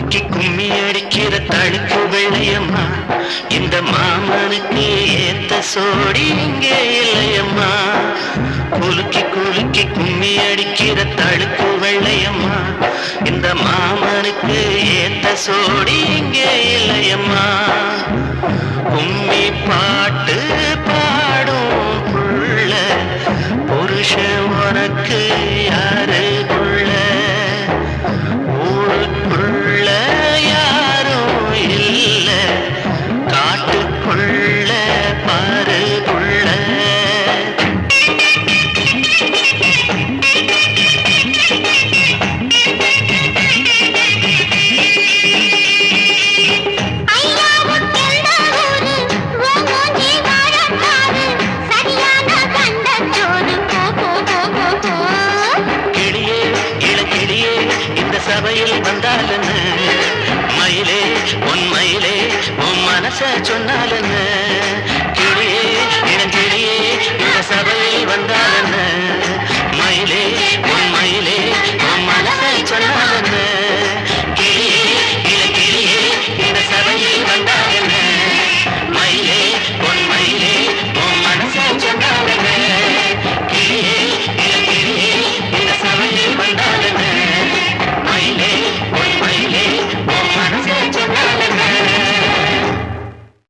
குலுக்கி கும்மி அடிக்கிற தழுக்கு வெள்ளையம்மா, இந்த மாமனுக்கு ஏத்த சோடி இங்கே இல்லையம்மா. குலுக்கி குலுக்கி கும்மி அடிக்கிற தழுக்கு வெள்ளையம்மா, இந்த மாமனுக்கு ஏத்த சோடி இங்கே இல்லையம்மா. கும்மி பாட்டு பாடும் புள்ள, புருஷன் உனக்கு யாரு புள்ள? ஊருக்குள்ள யாரும் இல்ல, காட்டுக்குள்ள பாரு புள்ள. சபையில் வந்தாலுன்னு மயிலே உன் மயிலே உன் மனச சொன்னாலுன்னு, கிளியே இளங்கிளியே இந்த சபையில் வந்தா